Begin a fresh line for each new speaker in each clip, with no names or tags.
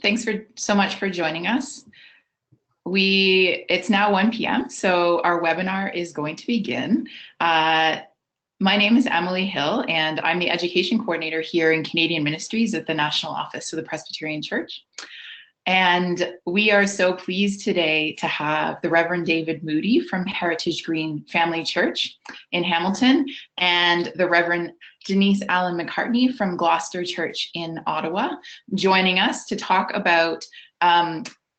Thanks so much for joining us. It's now 1 p.m., so our webinar is going to begin. My name is Emily Hill, and I'm the Education Coordinator here in Canadian Ministries at the National Office of the Presbyterian Church. And we are so pleased today to have the Reverend David Moody from Heritage Green Family Church in Hamilton and the Reverend Denise Allen McCartney from Gloucester Church in Ottawa joining us to talk about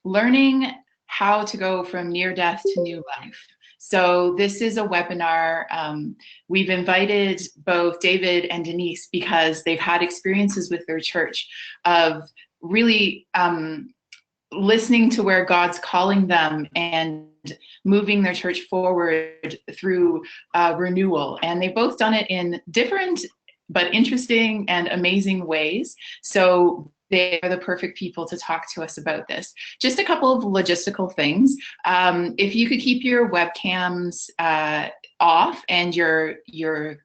learning how to go from near death to new life. So this is a webinar. We've invited both David and Denise because they've had experiences with their church of really listening to where God's calling them and moving their church forward through renewal. And they've both done it in different but interesting and amazing ways. So they are the perfect people to talk to us about this. Just a couple of logistical things. If you could keep your webcams off and your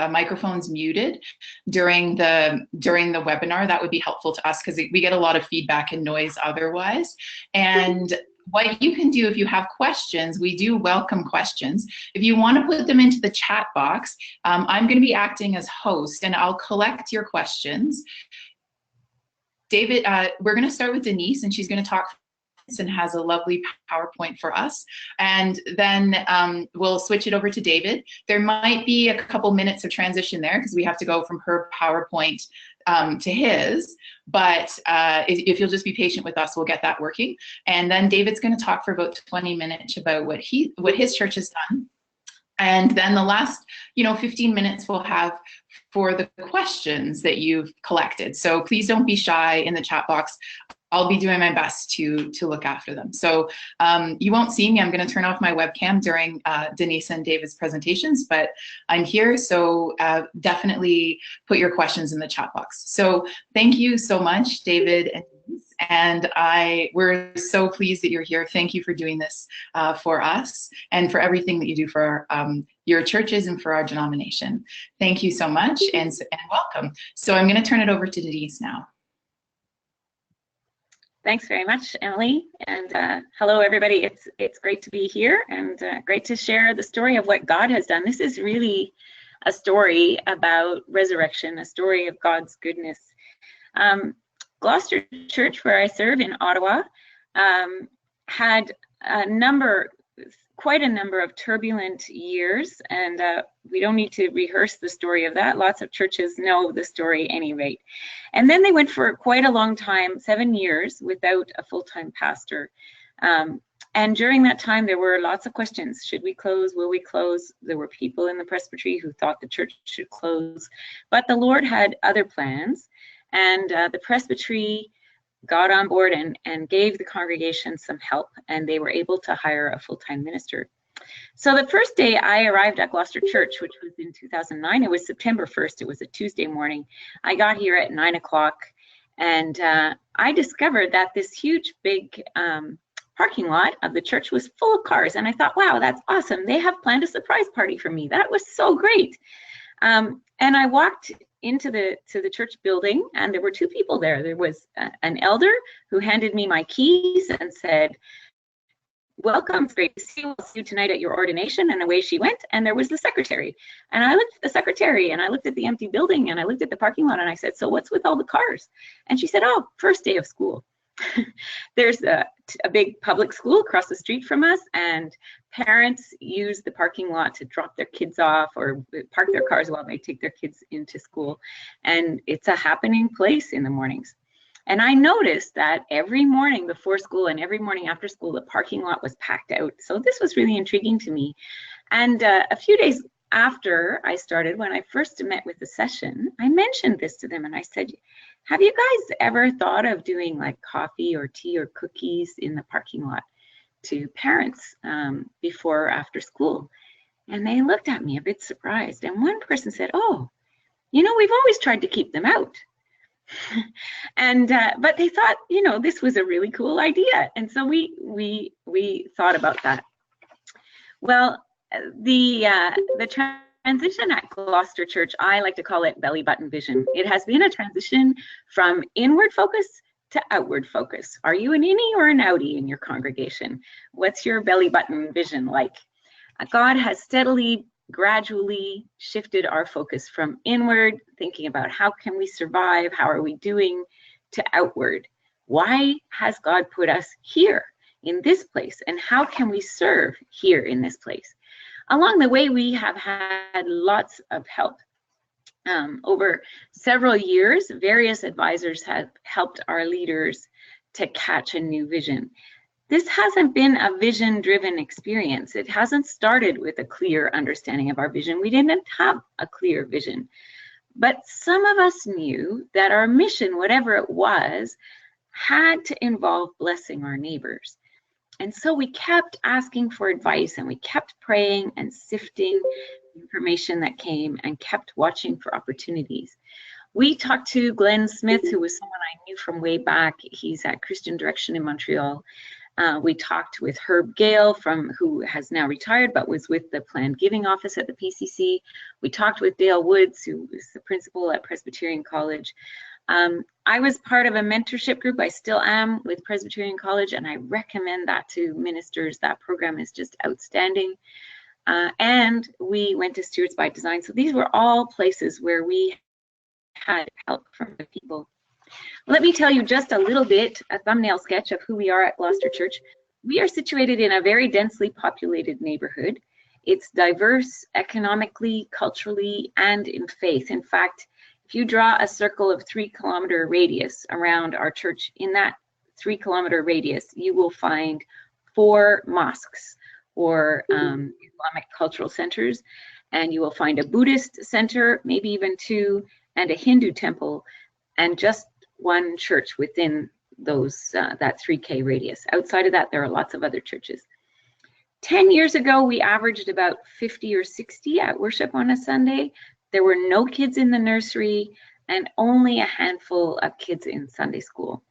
microphones muted during the webinar, that would be helpful to us because we get a lot of feedback and noise otherwise. And what you can do if you have questions, we do welcome questions. If you want to put them into the chat box, I'm going to be acting as host and I'll collect your questions. David, we're going to start with Denise, and she's going to talk and has a lovely PowerPoint for us. And then we'll switch it over to David. There might be a couple minutes of transition there because we have to go from her PowerPoint to his. But if you'll just be patient with us, we'll get that working. And then David's going to talk for about 20 minutes about what his church has done. And then the last, 15 minutes we'll have for the questions that you've collected. So please don't be shy in the chat box. I'll be doing my best to look after them. So you won't see me. I'm going to turn off my webcam during Denise and David's presentations, but I'm here. So definitely put your questions in the chat box. So thank you so much, David and Denise. And we're so pleased that you're here. Thank you for doing this for us and for everything that you do for your churches and for our denomination. Thank you so much and welcome. So I'm going to turn it over to Denise now.
Thanks very much, Emily, and hello everybody. It's great to be here and great to share the story of what God has done. This is really a story about resurrection, a story of God's goodness. Gloucester Church, where I serve in Ottawa, had quite a number of turbulent years, and we don't need to rehearse the story of that. Lots of churches know the story at any rate. And then they went for quite a long time, 7 years, without a full-time pastor. And during that time, there were lots of questions. Should we close? Will we close? There were people in the presbytery who thought the church should close. But the Lord had other plans, and the presbytery got on board and gave the congregation some help, and they were able to hire a full-time minister. So the first day I arrived at Gloucester Church, which was in 2009, it was September 1st, it was a Tuesday morning. I got here at 9 o'clock, and I discovered that this huge, big parking lot of the church was full of cars, and I thought, wow, that's awesome. They have planned a surprise party for me. That was so great. And I walked into the church building, and there were two people there. There was an elder who handed me my keys and said, welcome, it's great to see you. We'll see you tonight at your ordination. And away she went. And there was the secretary. And I looked at the secretary, and I looked at the empty building, and I looked at the parking lot, and I said, so what's with all the cars? And she said, oh, first day of school. There's a big public school across the street from us, and parents use the parking lot to drop their kids off or park their cars while they take their kids into school. And it's a happening place in the mornings. And I noticed that every morning before school and every morning after school, the parking lot was packed out. So this was really intriguing to me. And a few days after I started, when I first met with the session, I mentioned this to them, and I said, have you guys ever thought of doing like coffee or tea or cookies in the parking lot to parents before or after school? And they looked at me a bit surprised. And one person said, oh, we've always tried to keep them out. And but they thought, this was a really cool idea. And so we thought about that. Well, the transition at Gloucester Church, I like to call it belly button vision. It has been a transition from inward focus to outward focus. Are you an innie or an outie in your congregation? What's your belly button vision like? God has steadily, gradually shifted our focus from inward, thinking about how can we survive, how are we doing, to outward. Why has God put us here in this place, and how can we serve here in this place? Along the way, we have had lots of help. Over several years, various advisors have helped our leaders to catch a new vision. This hasn't been a vision-driven experience. It hasn't started with a clear understanding of our vision. We didn't have a clear vision. But some of us knew that our mission, whatever it was, had to involve blessing our neighbors. And so we kept asking for advice, and we kept praying and sifting information that came, and kept watching for opportunities. We talked to Glenn Smith, who was someone I knew from way back. He's at Christian Direction in Montreal. We talked with Herb Gale, who has now retired, but was with the Planned Giving Office at the PCC. We talked with Dale Woods, who is the principal at Presbyterian College. I was part of a mentorship group. I still am with Presbyterian College, and I recommend that to ministers. That program is just outstanding. And we went to Stewards by Design. So these were all places where we had help from the people. Let me tell you just a little bit, a thumbnail sketch of who we are at Gloucester Church. We are situated in a very densely populated neighborhood. It's diverse economically, culturally, and in faith. In fact, if you draw a circle of 3-kilometer radius around our church, in that 3-kilometer radius, you will find 4 mosques or Islamic cultural centers, and you will find a Buddhist center, maybe even 2, and a Hindu temple, and just 1 church within those that 3K radius. Outside of that, there are lots of other churches. 10 years ago, we averaged about 50 or 60 at worship on a Sunday. There were no kids in the nursery and only a handful of kids in Sunday school.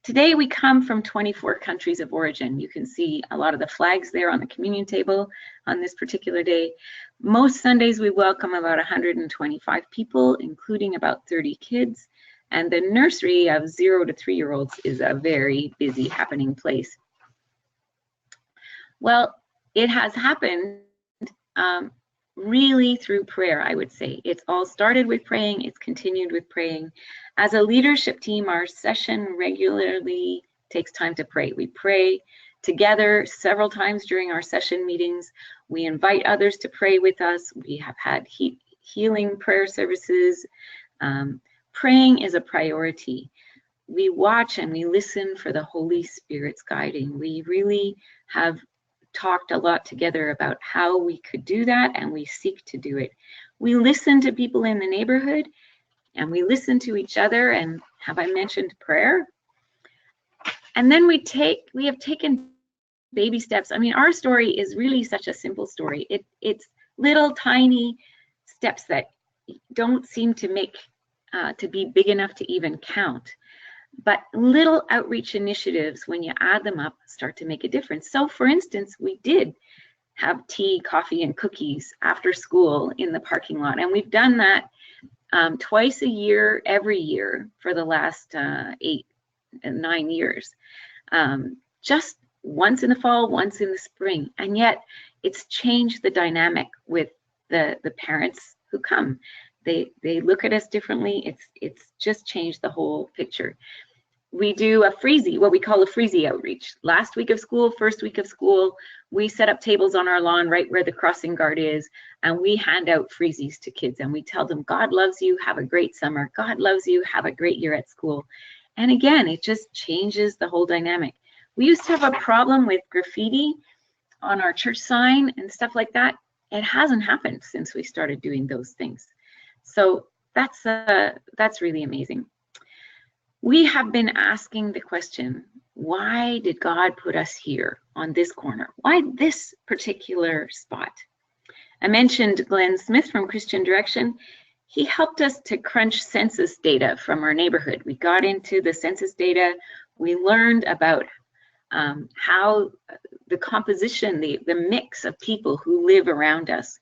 Today, we come from 24 countries of origin. You can see a lot of the flags there on the communion table on this particular day. Most Sundays, we welcome about 125 people, including about 30 kids. And the nursery of 0 to 3-year-olds is a very busy happening place. Well, it has happened really through prayer, I would say. It's all started with praying, it's continued with praying. As a leadership team, our session regularly takes time to pray. We pray together several times during our session meetings. We invite others to pray with us. We have had healing prayer services. Praying is a priority. We watch and we listen for the Holy Spirit's guiding. We really have talked a lot together about how we could do that, and we seek to do it. We listen to people in the neighborhood, and we listen to each other, and have I mentioned prayer? And then we have taken baby steps. I mean, our story is really such a simple story. It's little tiny steps that don't seem to make to be big enough to even count. But little outreach initiatives, when you add them up, start to make a difference. So for instance, we did have tea, coffee, and cookies after school in the parking lot. And we've done that twice a year, every year for the last 8 and 9 years. Just once in the fall, once in the spring. And yet it's changed the dynamic with the parents who come. They look at us differently. It's just changed the whole picture. We do a freezy, what we call a freezy outreach. Last week of school, first week of school, we set up tables on our lawn right where the crossing guard is, and we hand out freezies to kids, and we tell them, God loves you, have a great summer. God loves you, have a great year at school. And again, it just changes the whole dynamic. We used to have a problem with graffiti on our church sign and stuff like that. It hasn't happened since we started doing those things. So that's really amazing. We have been asking the question, why did God put us here on this corner? Why this particular spot? I mentioned Glenn Smith from Christian Direction. He helped us to crunch census data from our neighborhood. We got into the census data. We learned about how the composition, the mix of people who live around us.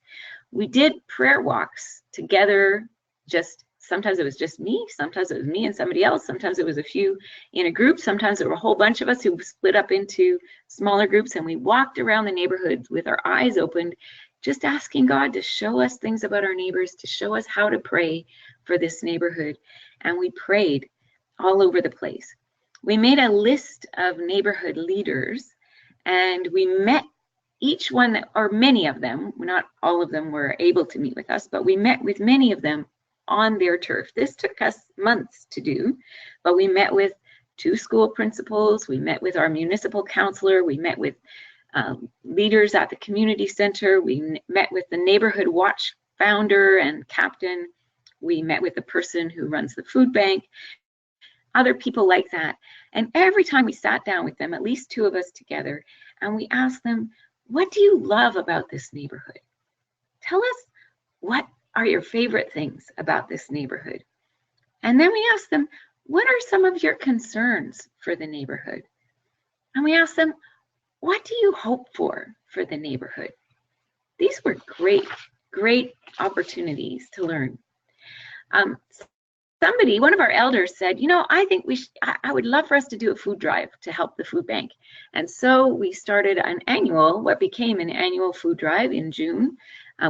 We did prayer walks together, just sometimes it was just me, sometimes it was me and somebody else, sometimes it was a few in a group, sometimes there were a whole bunch of us who split up into smaller groups, and we walked around the neighborhoods with our eyes opened, just asking God to show us things about our neighbors, to show us how to pray for this neighborhood. And we prayed all over the place. We made a list of neighborhood leaders, and we met each one, or many of them, not all of them were able to meet with us, but we met with many of them on their turf. This took us months to do, but we met with 2 school principals, we met with our municipal councilor, we met with leaders at the community center, we met with the neighborhood watch founder and captain, we met with the person who runs the food bank, other people like that. And every time we sat down with them, at least 2 of us together, and we asked them, what do you love about this neighborhood? Tell us, what are your favorite things about this neighborhood? And then we asked them, what are some of your concerns for the neighborhood? And we asked them, what do you hope for the neighborhood? These were great, great opportunities to learn. One of our elders said, I think I would love for us to do a food drive to help the food bank. And so we started what became an annual food drive in June.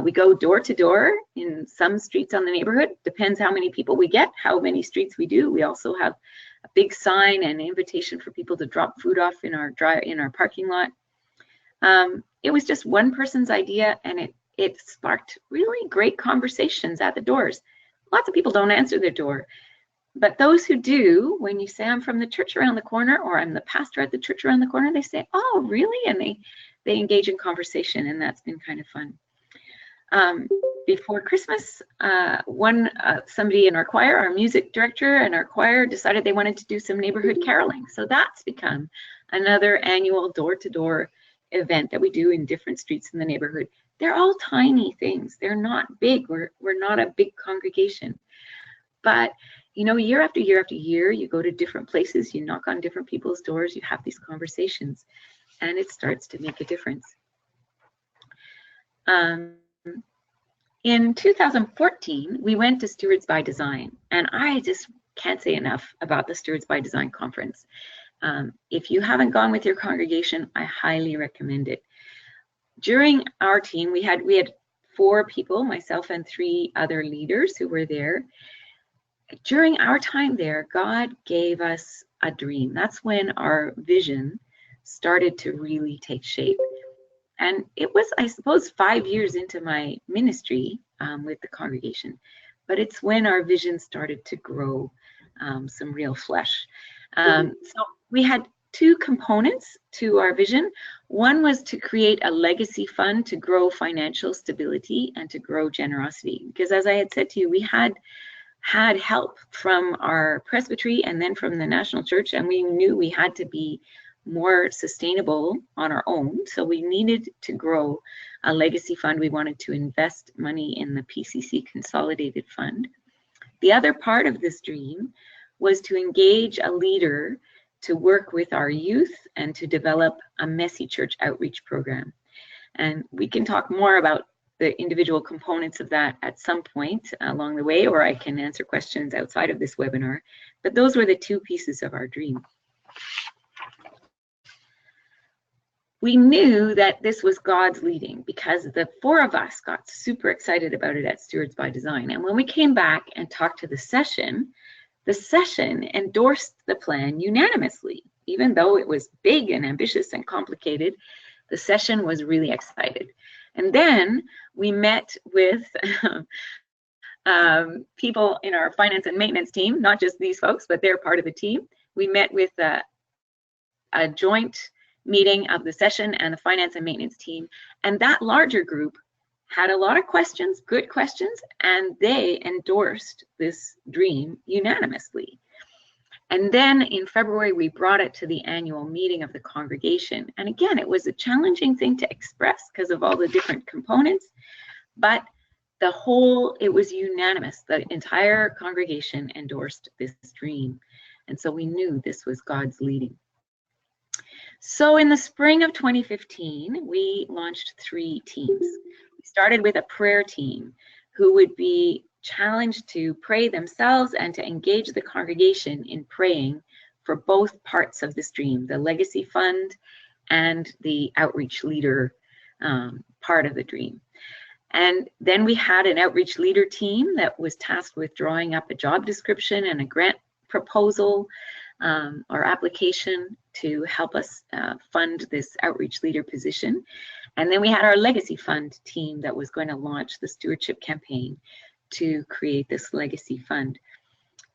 We go door to door in some streets on the neighborhood. Depends how many people we get, how many streets we do. We also have a big sign and invitation for people to drop food off in our parking lot. It was just one person's idea, and it sparked really great conversations at the doors. Lots of people don't answer their door, but those who do, when you say I'm from the church around the corner, or I'm the pastor at the church around the corner, they say, oh, really? And they engage in conversation, and that's been kind of fun. Before Christmas, somebody in our choir, our music director and our choir, decided they wanted to do some neighborhood caroling. So that's become another annual door-to-door event that we do in different streets in the neighborhood. They're all tiny things. They're not big. We're not a big congregation. But, year after year after year, you go to different places, you knock on different people's doors, you have these conversations, and it starts to make a difference. In 2014, we went to Stewards by Design, and I just can't say enough about the Stewards by Design conference. If you haven't gone with your congregation, I highly recommend it. During our team, we had 4 people, myself and 3 other leaders who were there. During our time there, God gave us a dream. That's when our vision started to really take shape. And it was, I suppose, 5 years into my ministry with the congregation, but it's when our vision started to grow some real flesh. So we had 2 components to our vision. One was to create a legacy fund to grow financial stability and to grow generosity. Because as I had said to you, we had help from our presbytery and then from the national church, and we knew we had to be more sustainable on our own. So we needed to grow a legacy fund. We wanted to invest money in the PCC Consolidated Fund. The other part of this dream was to engage a leader to work with our youth and to develop a messy church outreach program. And we can talk more about the individual components of that at some point along the way, or I can answer questions outside of this webinar. But those were the 2 pieces of our dream. We knew that this was God's leading because the 4 of us got super excited about it at Stewards by Design. And when we came back and talked to the session endorsed the plan unanimously. Even though it was big and ambitious and complicated, the session was really excited. And then we met with people in our finance and maintenance team, not just these folks, but they're part of the team. We met with a joint meeting of the session and the finance and maintenance team. And that larger group had a lot of questions, good questions, and they endorsed this dream unanimously. And then in February, we brought it to the annual meeting of the congregation. And again, it was a challenging thing to express because of all the different components, but it was unanimous. The entire congregation endorsed this dream. And so we knew this was God's leading. So in the spring of 2015, we launched 3 teams. We started with a prayer team who would be challenged to pray themselves and to engage the congregation in praying for both parts of this dream, the legacy fund and the outreach leader part of the dream. And then we had an outreach leader team that was tasked with drawing up a job description and a grant proposal or application to help us fund this outreach leader position. And then we had our legacy fund team that was going to launch the stewardship campaign to create this legacy fund.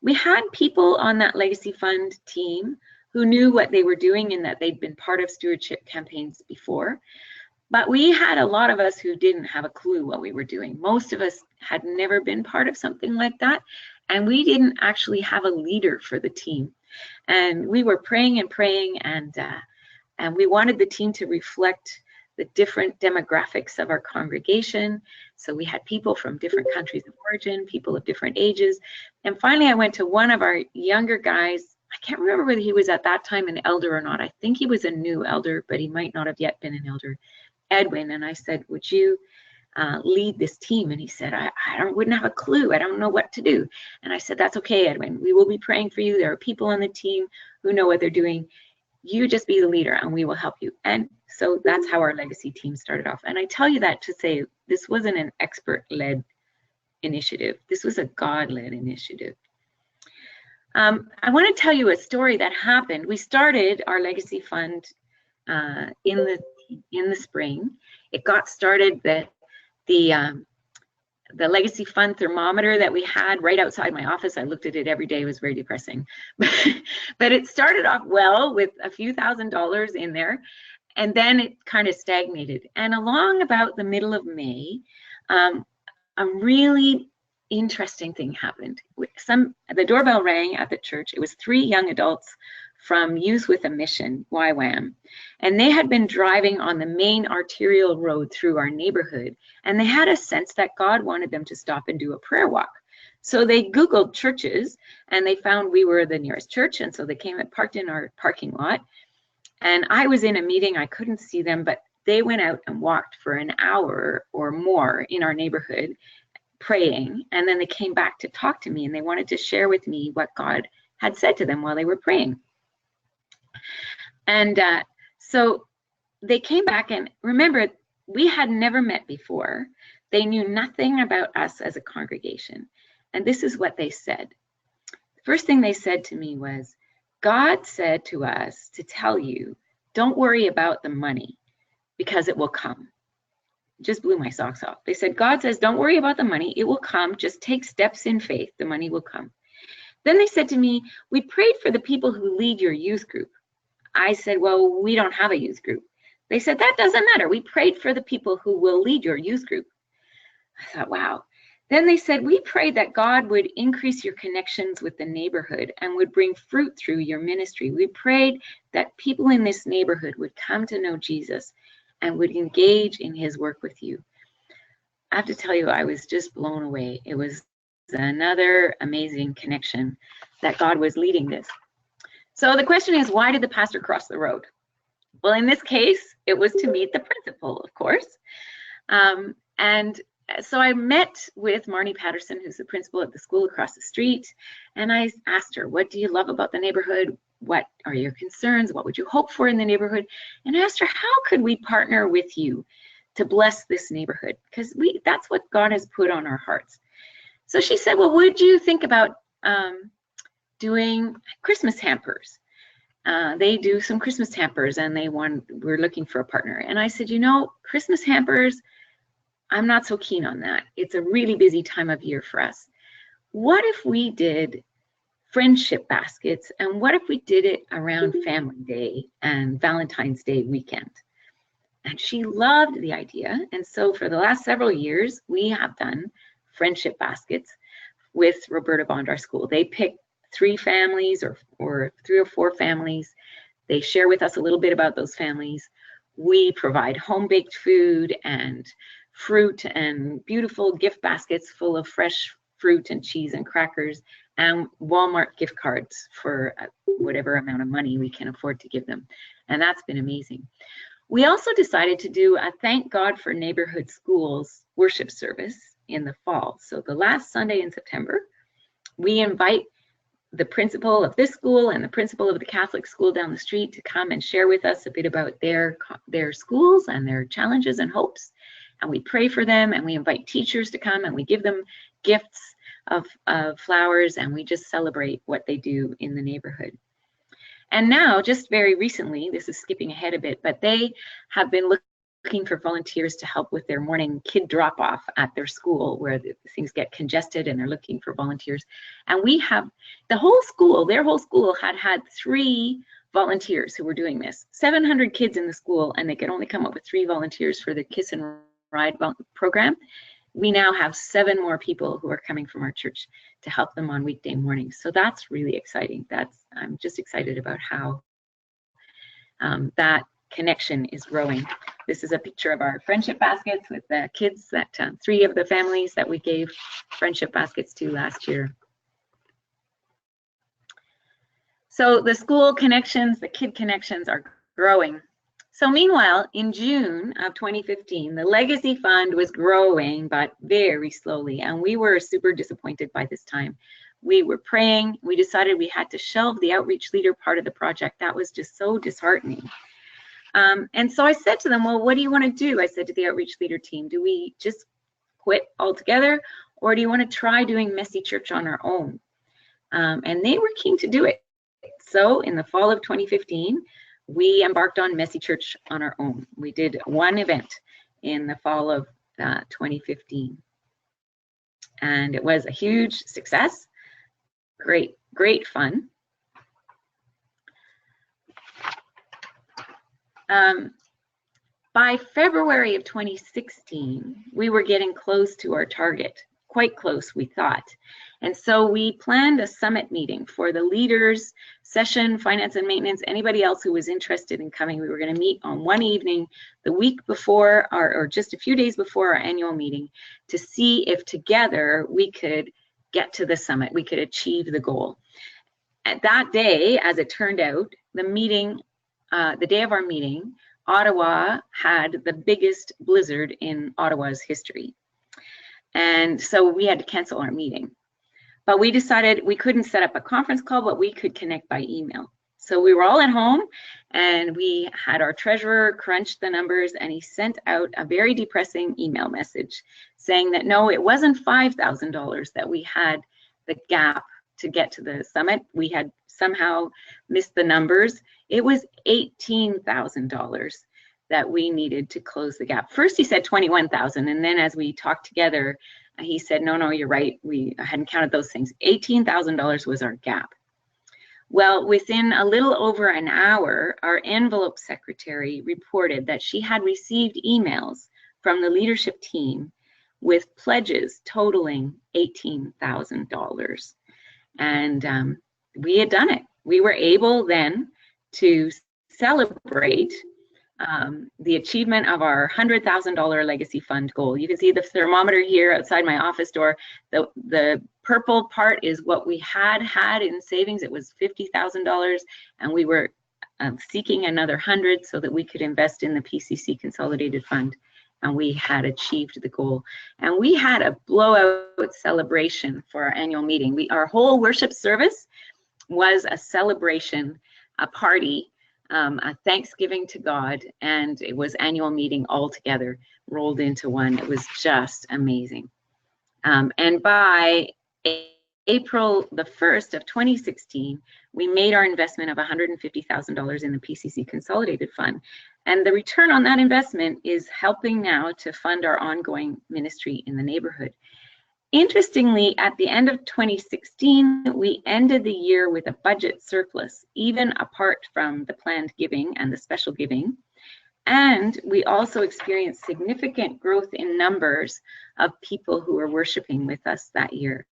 We had people on that legacy fund team who knew what they were doing and that they'd been part of stewardship campaigns before. But we had a lot of us who didn't have a clue what we were doing. Most of us had never been part of something like that. And we didn't actually have a leader for the team. And we were praying and praying, and we wanted the team to reflect the different demographics of our congregation. So we had people from different countries of origin, people of different ages. And finally, I went to one of our younger guys. I can't remember whether he was at that time an elder or not. I think he was a new elder, but he might not have yet been an elder, Edwin. And I said, would you lead this team? And he said, I wouldn't have a clue. I don't know what to do. And I said, that's okay, Edwin. We will be praying for you. There are people on the team who know what they're doing. You just be the leader and we will help you. And so that's how our legacy team started off. And I tell you that to say this wasn't an expert-led initiative. This was a God-led initiative. I want to tell you a story that happened. We started our legacy fund in the spring. It got started that the legacy fund thermometer that we had right outside my office, I looked at it every day. It was very depressing. But it started off well with a few $1,000s in there, and then it kind of stagnated. And along about the middle of May, a really interesting thing happened. The doorbell rang at the church. It was 3 young adults from Youth with a Mission, YWAM, and they had been driving on the main arterial road through our neighborhood, and they had a sense that God wanted them to stop and do a prayer walk. So they Googled churches, and they found we were the nearest church, and so they came and parked in our parking lot. And I was in a meeting, I couldn't see them, but they went out and walked for an hour or more in our neighborhood praying, and then they came back to talk to me, and they wanted to share with me what God had said to them while they were praying. And so they came back, and remember, we had never met before. They knew nothing about us as a congregation. And this is what they said. The first thing they said to me was, God said to us to tell you, don't worry about the money because it will come. Just blew my socks off. They said, God says, don't worry about the money. It will come. Just take steps in faith. The money will come. Then they said to me, we prayed for the people who lead your youth group. I said, well, we don't have a youth group. They said, that doesn't matter. We prayed for the people who will lead your youth group. I thought, wow. Then they said, we prayed that God would increase your connections with the neighborhood and would bring fruit through your ministry. We prayed that people in this neighborhood would come to know Jesus and would engage in his work with you. I have to tell you, I was just blown away. It was another amazing connection that God was leading this. So the question is, why did the pastor cross the road? Well, in this case, it was to meet the principal, of course. And so I met with Marnie Patterson, who's the principal at the school across the street, and I asked her, what do you love about the neighborhood? What are your concerns? What would you hope for in the neighborhood? And I asked her, how could we partner with you to bless this neighborhood? Because that's what God has put on our hearts. So she said, well, would you think about doing Christmas hampers? They do some Christmas hampers, and we're looking for a partner. And I said, Christmas hampers, I'm not so keen on that. It's a really busy time of year for us. What if we did friendship baskets, and what if we did it around Family Day and Valentine's Day weekend? And she loved the idea. And so for the last several years, we have done friendship baskets with Roberta Bondar School. They pick 3 families or 3 or 4 families. They share with us a little bit about those families. We provide home-baked food and fruit and beautiful gift baskets full of fresh fruit and cheese and crackers and Walmart gift cards for whatever amount of money we can afford to give them. And that's been amazing. We also decided to do a Thank God for Neighborhood Schools worship service in the fall. So the last Sunday in September, we invite the principal of this school and the principal of the Catholic school down the street to come and share with us a bit about their schools and their challenges and hopes. And we pray for them, and we invite teachers to come, and we give them gifts of flowers, and we just celebrate what they do in the neighborhood. And now, just very recently, this is skipping ahead a bit, but they have been looking for volunteers to help with their morning kid drop-off at their school, where things get congested, and they're looking for volunteers. And we have the whole school, their whole school had 3 volunteers who were doing this. 700 kids in the school, and they could only come up with 3 volunteers for the Kiss and Ride program. We now have 7 more people who are coming from our church to help them on weekday mornings. So that's really exciting. I'm just excited about how that connection is growing. This is a picture of our friendship baskets with the kids, that 3 of the families that we gave friendship baskets to last year. So the school connections, the kid connections are growing. So meanwhile, in June of 2015, the Legacy Fund was growing, but very slowly, and we were super disappointed by this time. We were praying. We decided we had to shelve the outreach leader part of the project. That was just so disheartening. And so I said to them, well, what do you want to do? I said to the outreach leader team, do we just quit altogether, or do you want to try doing Messy Church on our own? And they were keen to do it. So in the fall of 2015, we embarked on Messy Church on our own. We did 1 event in the fall of 2015. And it was a huge success. Great fun. By February of 2016, we were getting close to our target, quite close, we thought. And so we planned a summit meeting for the leaders, session, finance and maintenance, anybody else who was interested in coming. We were going to meet on one evening the week before, or just a few days before our annual meeting, to see if together we could get to the summit, we could achieve the goal. At that day, as it turned out, the meeting, the day of our meeting, Ottawa had the biggest blizzard in Ottawa's history. And so we had to cancel our meeting. But we decided we couldn't set up a conference call, but we could connect by email. So we were all at home, and we had our treasurer crunch the numbers, and he sent out a very depressing email message saying that no, it wasn't $5,000 that we had the gap to get to the summit. We had somehow missed the numbers. It was $18,000 that we needed to close the gap. First he said 21,000, and then as we talked together, he said, no, you're right. I hadn't counted those things. $18,000 was our gap. Well, within a little over an hour, our envelope secretary reported that she had received emails from the leadership team with pledges totaling $18,000. And we had done it. We were able then to celebrate the achievement of our $100,000 Legacy Fund goal. You can see the thermometer here outside my office door. The purple part is what we had in savings. It was $50,000, and we were seeking another 100 so that we could invest in the PCC Consolidated Fund, and we had achieved the goal. And we had a blowout celebration for our annual meeting. Our whole worship service was a celebration, a party, a thanksgiving to God, and it was annual meeting all together rolled into one. It was just amazing. And by April the 1st of 2016, we made our investment of $150,000 in the PCC Consolidated Fund. And the return on that investment is helping now to fund our ongoing ministry in the neighborhood. Interestingly, at the end of 2016, we ended the year with a budget surplus, even apart from the planned giving and the special giving. And we also experienced significant growth in numbers of people who were worshiping with us that year.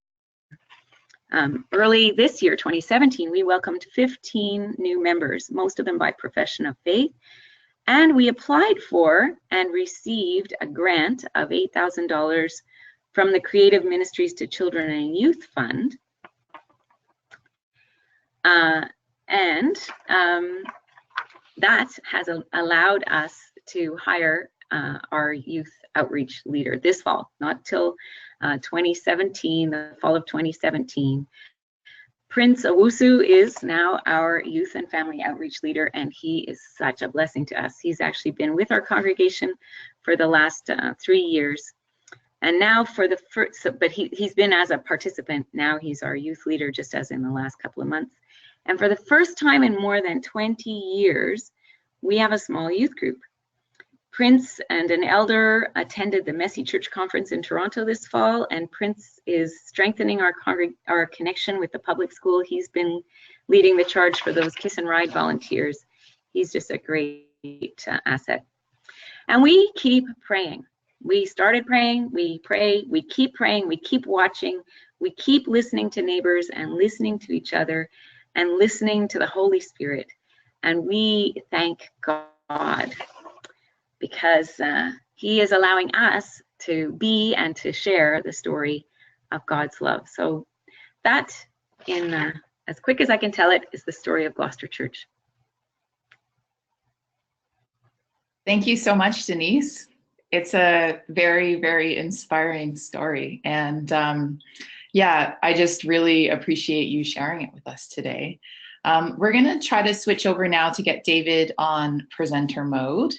Early this year, 2017, we welcomed 15 new members, most of them by profession of faith. And we applied for and received a grant of $8,000 from the Creative Ministries to Children and Youth Fund. That has allowed us to hire our youth outreach leader this fall, not till 2017, the fall of 2017. Prince Owusu is now our youth and family outreach leader, and he is such a blessing to us. He's actually been with our congregation for the last 3 years. And now for the first, but he's been as a participant. Now he's our youth leader, just as in the last couple of months. And for the first time in more than 20 years, we have a small youth group. Prince and an elder attended the Messy Church Conference in Toronto this fall, and Prince is strengthening our connection with the public school. He's been leading the charge for those Kiss and Ride volunteers. He's just a great asset. And we keep praying. We started praying, we pray, we keep praying, we keep watching, we keep listening to neighbors and listening to each other and listening to the Holy Spirit. And we thank God, because he is allowing us to be and to share the story of God's love. So that, in as quick as I can tell it, is the story of Gloucester Church.
Thank you so much, Denise. It's a very, very inspiring story. And yeah, I just really appreciate you sharing it with us today. We're gonna try to switch over now to get David on presenter mode.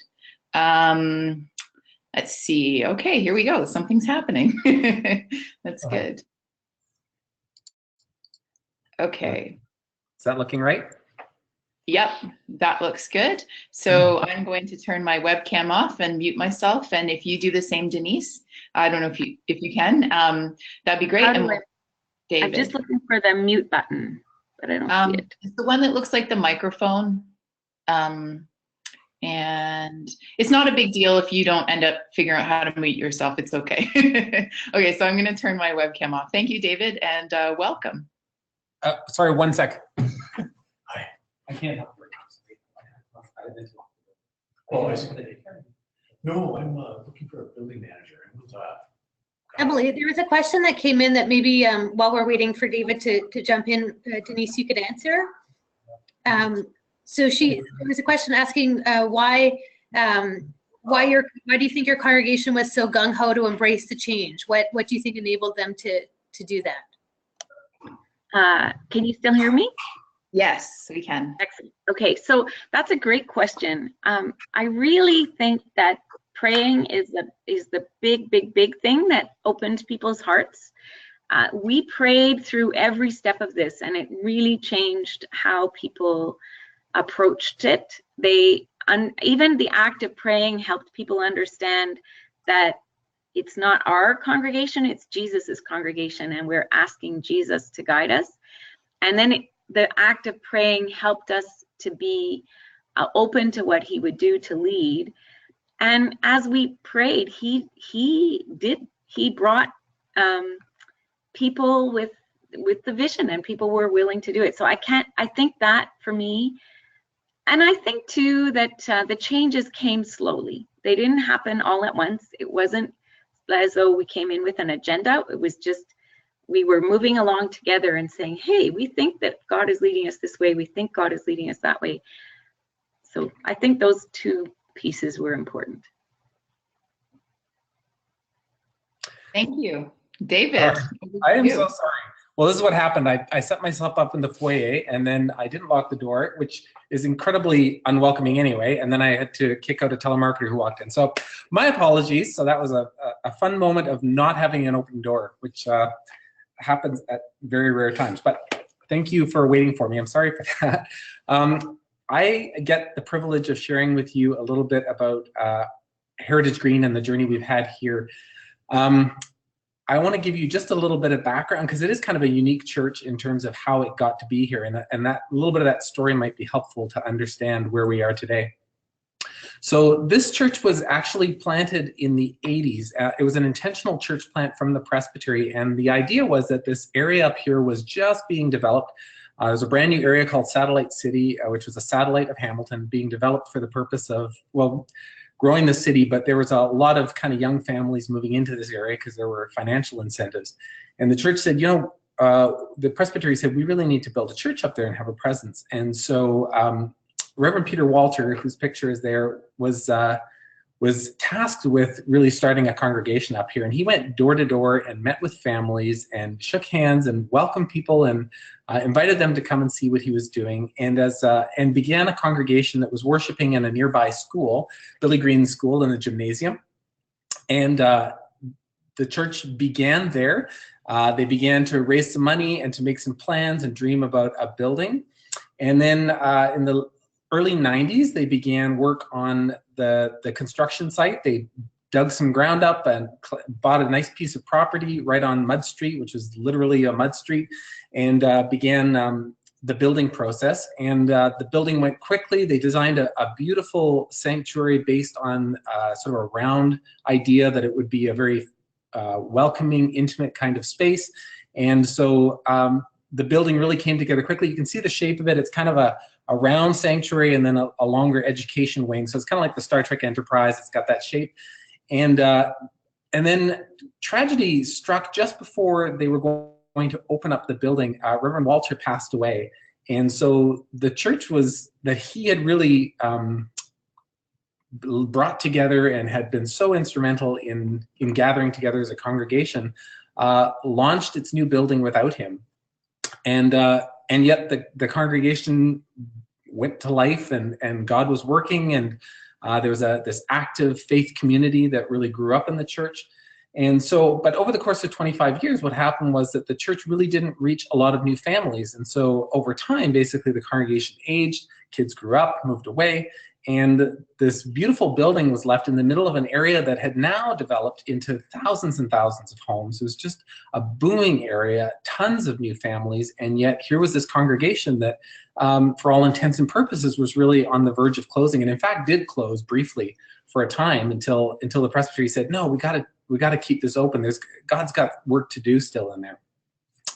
Let's see. Okay, here we go. Something's happening. That's good. Okay.
Is that looking right?
Yep, that looks good. So I'm going to turn my webcam off and mute myself. And if you do the same, Denise, I don't know if you can, that'd be great.
David. I'm just looking for the mute button, but I don't see it.
It's the one that looks like the microphone. And it's not a big deal if you don't end up figuring out how to mute yourself. It's okay. Okay, so I'm going to turn my webcam off. Thank you, David, and welcome.
Sorry, 1 sec. Hi. I can't help it.
Oh, I see. No, I'm looking for a building manager.
Emily, there was a question that came in that maybe while we're waiting for David to jump in, Denise, you could answer. So there was a question asking why do you think your congregation was so gung-ho to embrace the change? What do you think enabled them to do that?
Can you still hear me?
Yes, we can.
Excellent. Okay, so that's a great question. I really think that praying is the big thing that opened people's hearts. We prayed through every step of this, and it really changed how people approached it. Even the act of praying helped people understand that it's not our congregation, it's Jesus's congregation, and we're asking Jesus to guide us. And then the act of praying helped us to be open to what he would do to lead. And as we prayed, he brought people with the vision, and people were willing to do it. So I think that for me, and I think too that the changes came slowly. They didn't happen all at once. It wasn't as though we came in with an agenda. It was just, we were moving along together and saying, hey, we think that God is leading us this way. We think God is leading us that way. So I think those two pieces were important.
Thank you. David.
I am so sorry. Well, this is what happened. I set myself up in the foyer, and then I didn't lock the door, which is incredibly unwelcoming anyway. And then I had to kick out a telemarketer who walked in. So my apologies. So that was a fun moment of not having an open door, which happens at very rare times. But thank you for waiting for me. I'm sorry for that. I get the privilege of sharing with you a little bit about Heritage Green and the journey we've had here. I want to give you just a little bit of background, because it is kind of a unique church in terms of how it got to be here, and that a little bit of that story might be helpful to understand where we are today. So this church was actually planted in the 80s. It was an intentional church plant from the presbytery, and the idea was that this area up here was just being developed. There's a brand new area called Satellite City, which was a satellite of Hamilton, being developed for the purpose of, well, growing the city, but there was a lot of kind of young families moving into this area because there were financial incentives. And the church said, you know, the presbytery said, we really need to build a church up there and have a presence. And so Reverend Peter Walter, whose picture is there, was was tasked with really starting a congregation up here. And he went door to door and met with families and shook hands and welcomed people and invited them to come and see what he was doing, and began a congregation that was worshiping in a nearby school, Billy Green School, in the gymnasium. And the church began there. They began to raise some money and to make some plans and dream about a building. And then in the early 90s, they began work on the construction site. They dug some ground up and bought a nice piece of property right on Mud Street, which is literally a mud street, and began the building process. And the building went quickly. They designed a beautiful sanctuary based on sort of a round idea that it would be a very welcoming, intimate kind of space. And so the building really came together quickly. You can see the shape of it. It's kind of a round sanctuary and then a longer education wing. So it's kind of like the Star Trek Enterprise. It's got that shape. And then tragedy struck just before they were going to open up the building. Reverend Walter passed away. And so the church that he had really brought together and had been so instrumental in gathering together as a congregation, launched its new building without him. And yet the congregation went to life, and God was working, and there was this active faith community that really grew up in the church. And so, but over the course of 25 years, what happened was that the church really didn't reach a lot of new families. And so over time, basically the congregation aged, kids grew up, moved away, and this beautiful building was left in the middle of an area that had now developed into thousands and thousands of homes. It was just a booming area, tons of new families, and yet here was this congregation that, for all intents and purposes, was really on the verge of closing, and in fact did close briefly for a time until the presbytery said, no, we got to keep this open. God's got work to do still in there.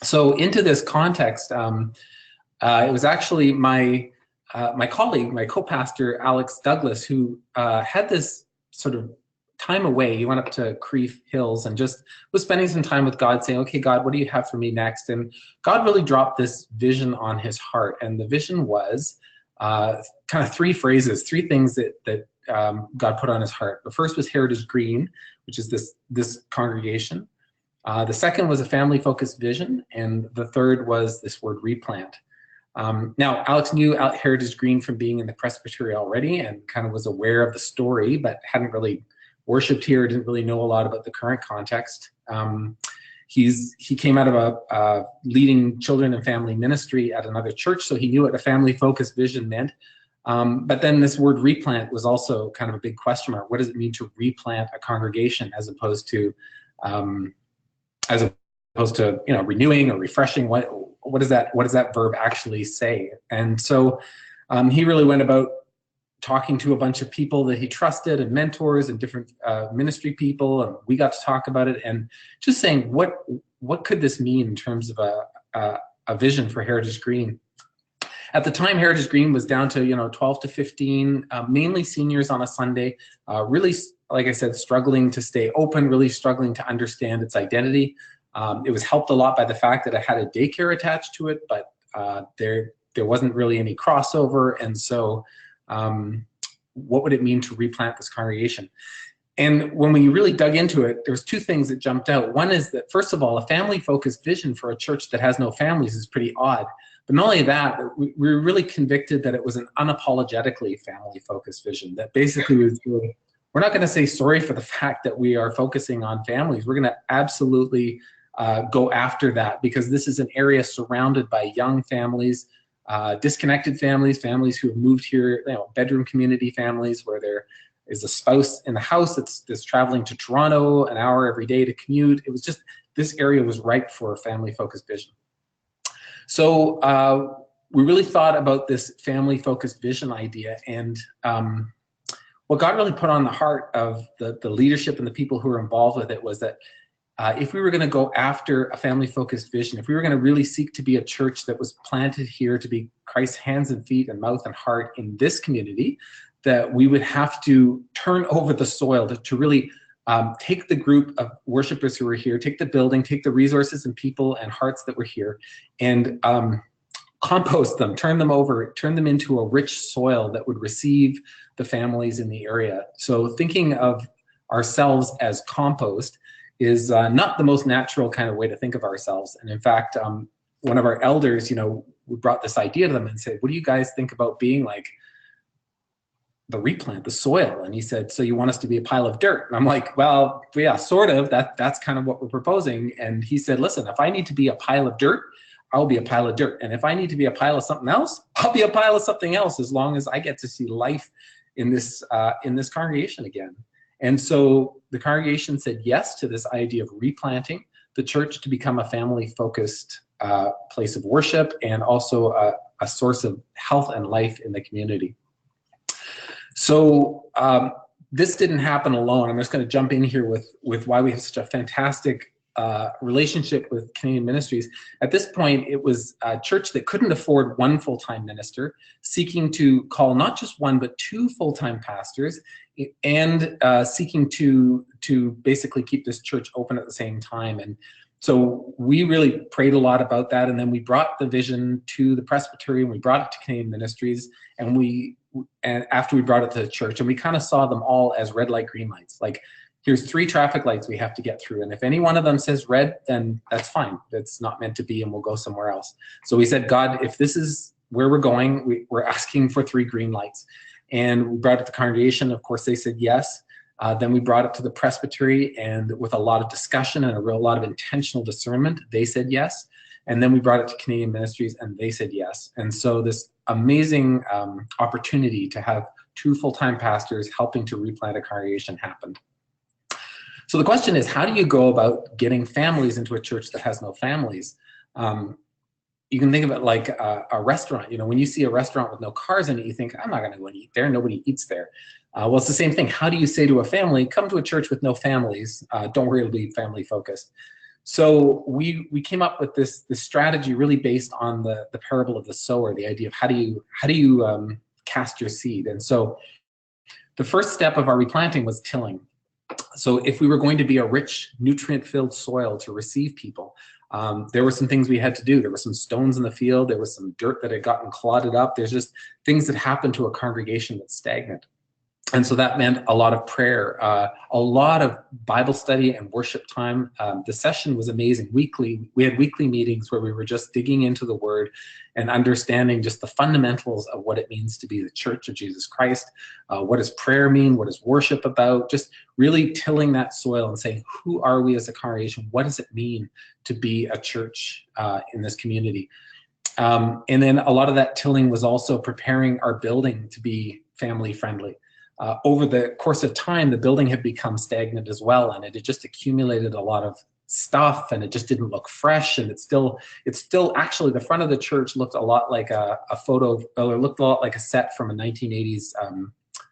So into this context, it was actually my colleague, my co-pastor, Alex Douglas, who had this sort of time away. He went up to Crieff Hills and just was spending some time with God, saying, okay, God, what do you have for me next? And God really dropped this vision on his heart. And the vision was kind of three things that God put on his heart. The first was Heritage Green, which is this congregation. The second was a family-focused vision. And the third was this word replant. Now, Alex knew Heritage Green from being in the presbytery already and kind of was aware of the story, but hadn't really worshipped here, didn't really know a lot about the current context. He came out of a leading children and family ministry at another church, so he knew what a family-focused vision meant. But then this word replant was also kind of a big question mark. What does it mean to replant a congregation as opposed to renewing or refreshing? What does that verb actually say? And so he really went about talking to a bunch of people that he trusted and mentors and different ministry people, and we got to talk about it and just saying what could this mean in terms of a vision for Heritage Green. At the time, Heritage Green was down to 12 to 15, mainly seniors on a Sunday, really, like I said, struggling to stay open, really struggling to understand its identity. It was helped a lot by the fact that it had a daycare attached to it, but there wasn't really any crossover. And so what would it mean to replant this congregation? And when we really dug into it, there was two things that jumped out. One is that, first of all, a family-focused vision for a church that has no families is pretty odd. But not only that, we were really convicted that it was an unapologetically family-focused vision, that basically was really, we're not going to say sorry for the fact that we are focusing on families. We're going to absolutely go after that, because this is an area surrounded by young families, disconnected families who have moved here, bedroom community families where there is a spouse in the house that's traveling to Toronto an hour every day to commute. It was just, this area was ripe for a family-focused vision. So we really thought about this family-focused vision idea, and what God really put on the heart of the leadership and the people who were involved with it was that if we were going to go after a family-focused vision, if we were going to really seek to be a church that was planted here to be Christ's hands and feet and mouth and heart in this community, that we would have to turn over the soil to really take the group of worshipers who were here, take the building, take the resources and people and hearts that were here, and compost them, turn them over, turn them into a rich soil that would receive the families in the area. So thinking of ourselves as compost is not the most natural kind of way to think of ourselves. And in fact, one of our elders, we brought this idea to them and said, what do you guys think about being like the replant, the soil? And he said, so you want us to be a pile of dirt? And I'm like, well, yeah, sort of. That's kind of what we're proposing. And he said, listen, if I need to be a pile of dirt, I'll be a pile of dirt. And if I need to be a pile of something else, I'll be a pile of something else, as long as I get to see life in this congregation again. And so the congregation said yes to this idea of replanting the church to become a family-focused place of worship, and also a source of health and life in the community. So this didn't happen alone. I'm just going to jump in here with why we have such a fantastic relationship with Canadian Ministries. At this point, it was a church that couldn't afford one full-time minister, seeking to call not just one, but two full-time pastors, and seeking to basically keep this church open at the same time. And so we really prayed a lot about that, and then we brought the vision to the Presbytery, and we brought it to Canadian Ministries, and after we brought it to the church, and we kind of saw them all as red light, green lights. Like, here's 3 traffic lights we have to get through, and if any one of them says red, then that's fine. That's not meant to be, and we'll go somewhere else. So we said, God, if this is where we're going, we're asking for 3 green lights. And we brought it to the congregation. Of course, they said yes. Then we brought it to the Presbytery, and with a lot of discussion and a lot of intentional discernment, they said yes. And then we brought it to Canadian Ministries, and they said yes. And so this amazing opportunity to have 2 full-time pastors helping to replant a congregation happened. So the question is, how do you go about getting families into a church that has no families? You can think of it like a restaurant. When you see a restaurant with no cars in it, you think, I'm not going to go and eat there. Nobody eats there. Well, it's the same thing. How do you say to a family, come to a church with no families? Don't worry, it'll be family focused. So we came up with this strategy really based on the parable of the sower, the idea of how do you cast your seed. And so the first step of our replanting was tilling. So if we were going to be a rich, nutrient-filled soil to receive people, there were some things we had to do. There were some stones in the field. There was some dirt that had gotten clotted up. There's just things that happen to a congregation that's stagnant. And so that meant a lot of prayer, a lot of Bible study and worship time. The session was amazing. We had weekly meetings where we were just digging into the Word and understanding just the fundamentals of what it means to be the Church of Jesus Christ. What does prayer mean? What is worship about? Just really tilling that soil and saying, who are we as a congregation? What does it mean to be a church in this community? And then a lot of that tilling was also preparing our building to be family friendly. Over the course of time, the building had become stagnant as well, and it had just accumulated a lot of stuff, and it just didn't look fresh. And it's still actually, the front of the church looked a lot like a photo, or it looked a lot like a set from a 1980s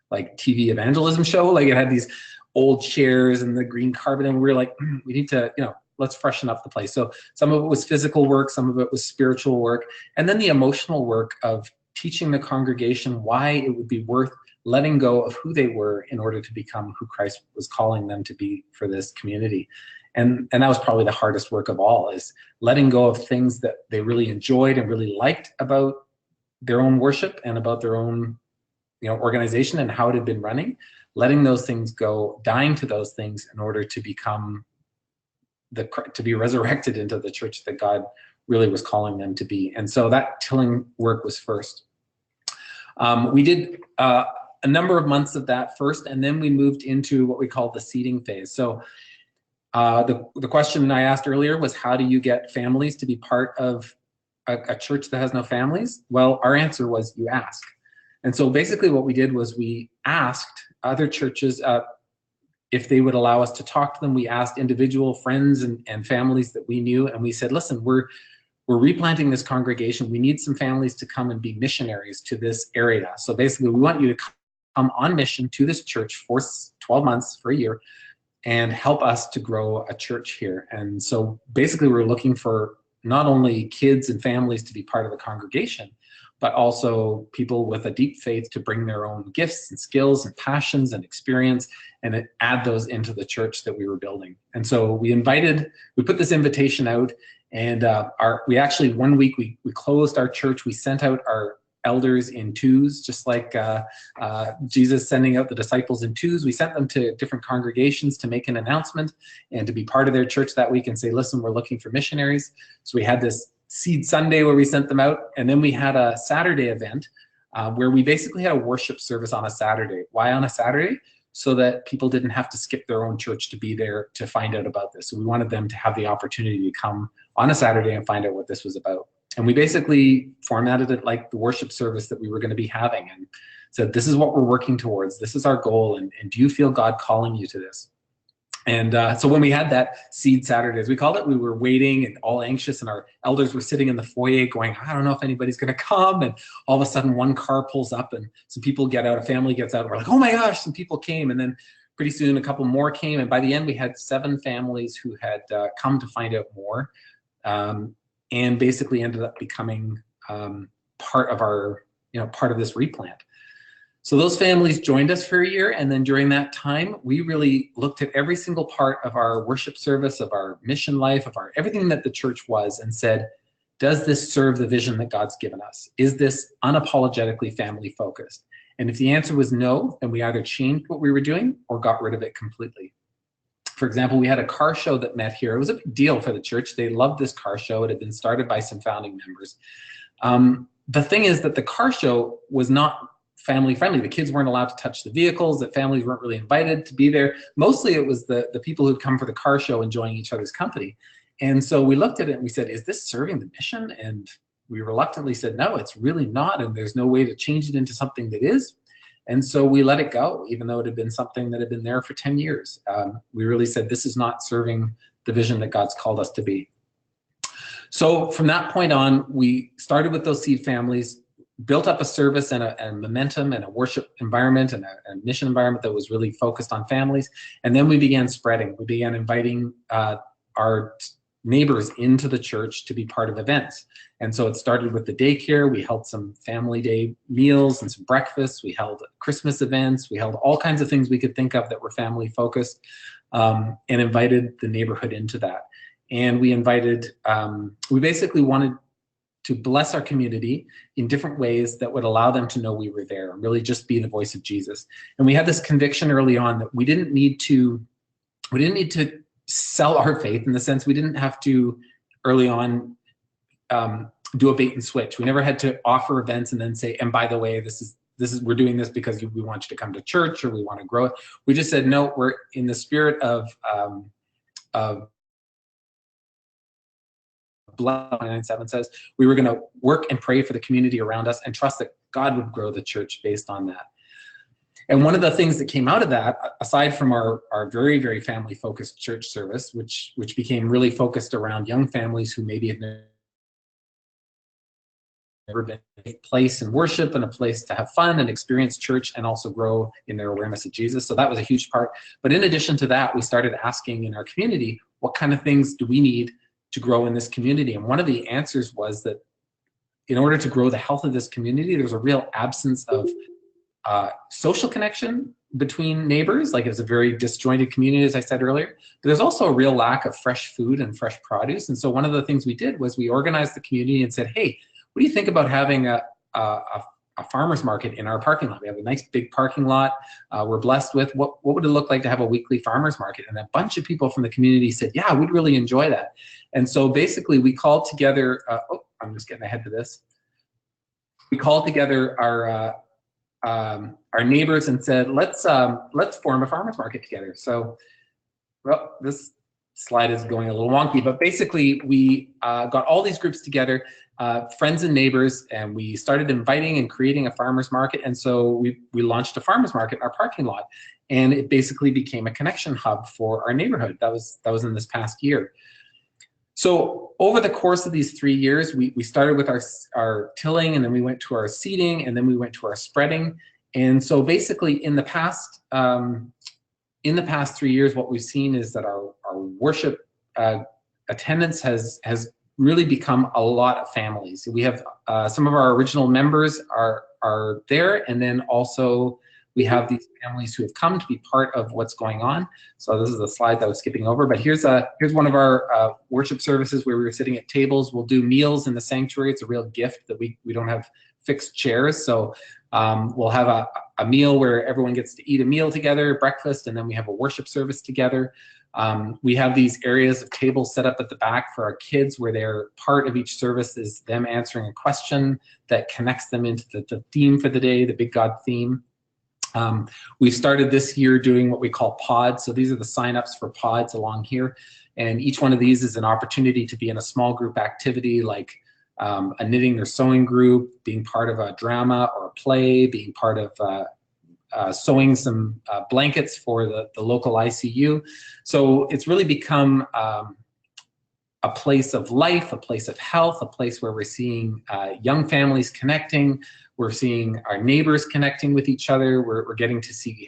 like TV evangelism show. Like, it had these old chairs and the green carpet, and we were like, we need to, let's freshen up the place. So some of it was physical work, some of it was spiritual work, and then the emotional work of teaching the congregation why it would be worth letting go of who they were in order to become who Christ was calling them to be for this community. And that was probably the hardest work of all, is letting go of things that they really enjoyed and really liked about their own worship and about their own organization and how it had been running, letting those things go, dying to those things in order to become to be resurrected into the church that God really was calling them to be. And so that tilling work was first. We did a number of months of that first, and then we moved into what we call the seeding phase. So the question I asked earlier was, how do you get families to be part of a church that has no families? Well, our answer was, you ask. And so basically what we did was we asked other churches if they would allow us to talk to them. We asked individual friends and families that we knew, and we said, listen, we're replanting this congregation. We need some families to come and be missionaries to this area. So basically, we want you to come on mission to this church for 12 months, for a year, and help us to grow a church here. And so basically, we're looking for not only kids and families to be part of the congregation, but also people with a deep faith to bring their own gifts and skills and passions and experience and add those into the church that we were building. And so we put this invitation out, And we actually, one week, we closed our church. We sent out our elders in twos, just like Jesus sending out the disciples in twos. We sent them to different congregations to make an announcement and to be part of their church that week and say, listen, we're looking for missionaries. So we had this Seed Sunday where we sent them out. And then we had a Saturday event where we basically had a worship service on a Saturday. Why on a Saturday? So that people didn't have to skip their own church to be there to find out about this. So we wanted them to have the opportunity to come on a Saturday and find out what this was about. And we basically formatted it like the worship service that we were going to be having and said, this is what we're working towards. This is our goal. And do you feel God calling you to this? And so when we had that Seed Saturdays, we called it, we were waiting and all anxious, and our elders were sitting in the foyer going, I don't know if anybody's going to come. And all of a sudden one car pulls up and some people get out, a family gets out, and we're like, oh my gosh, some people came. And then pretty soon a couple more came. And by the end, we had 7 families who had come to find out more and basically ended up becoming part of our, part of this replant. So those families joined us for a year, and then during that time, we really looked at every single part of our worship service, of our mission life, of our everything that the church was, and said, does this serve the vision that God's given us? Is this unapologetically family focused? And if the answer was no, then we either changed what we were doing or got rid of it completely. For example, we had a car show that met here. It was a big deal for the church. They loved this car show. It had been started by some founding members. The thing is that the car show was not family friendly. The kids weren't allowed to touch the vehicles. The families weren't really invited to be there. Mostly it was the people who'd come for the car show enjoying each other's company. And so we looked at it and we said, is this serving the mission? And we reluctantly said, no, it's really not. And there's no way to change it into something that is. And so we let it go, even though it had been something that had been there for 10 years. We really said, this is not serving the vision that God's called us to be. So from that point on, we started with those seed families, built up a service and a momentum and a worship environment and a mission environment that was really focused on families. And then we began spreading. We began inviting our neighbors into the church to be part of events. And so it started with the daycare. We held some family day meals and some breakfasts. We held Christmas events. We held all kinds of things we could think of that were family focused, and invited the neighborhood into that. And we invited, we basically wanted to bless our community in different ways that would allow them to know we were there and really just be the voice of Jesus. And we had this conviction early on that we didn't need to sell our faith, in the sense we didn't have to early on do a bait and switch. We never had to offer events and then say, and by the way, this is we're doing this because we want you to come to church or we want to grow it. We just said, no, we're in the spirit of 9:7 says we were going to work and pray for the community around us and trust that God would grow the church based on that. And one of the things that came out of that, aside from our very, very family focused church service, which became really focused around young families who maybe had never been a place in worship and a place to have fun and experience church and also grow in their awareness of Jesus. So that was a huge part. But in addition to that, we started asking in our community, what kind of things do we need to grow in this community? And one of the answers was that in order to grow the health of this community, there's a real absence of social connection between neighbors. Like, it's a very disjointed community, as I said earlier. But there's also a real lack of fresh food and fresh produce. And so one of the things we did was we organized the community and said, hey, what do you think about having a farmer's market in our parking lot? We have a nice big parking lot we're blessed with. What would it look like to have a weekly farmer's market? And a bunch of people from the community said, yeah, we'd really enjoy that. And so basically we called together, I'm just getting ahead to this. We called together our neighbors and said, let's form a farmer's market together. So, well, this slide is going a little wonky, but basically we got all these groups together, friends and neighbors, and we started inviting and creating a farmer's market. And so we launched a farmer's market in our parking lot, and it basically became a connection hub for our neighborhood. That was in this past year. So over the course of these 3 years, we started with our tilling, and then we went to our seeding, and then we went to our spreading. And so basically in the past 3 years, what we've seen is that our worship attendance has really become a lot of families. We have some of our original members are there, and then also We have these families who have come to be part of what's going on. So this is a slide that I was skipping over, but here's one of our worship services where we were sitting at tables. We'll do meals in the sanctuary. It's a real gift that we don't have fixed chairs. So we'll have a meal where everyone gets to eat a meal together, breakfast, and then we have a worship service together. We have these areas of tables set up at the back for our kids where they're part of each service is them answering a question that connects them into the theme for the day, the Big God theme. We've started this year doing what we call pods. So these are the signups for pods along here. And each one of these is an opportunity to be in a small group activity like a knitting or sewing group, being part of a drama or a play, being part of sewing some blankets for the local ICU. So it's really become a place of life, a place of health, a place where we're seeing young families connecting. We're seeing our neighbors connecting with each other. We're getting to see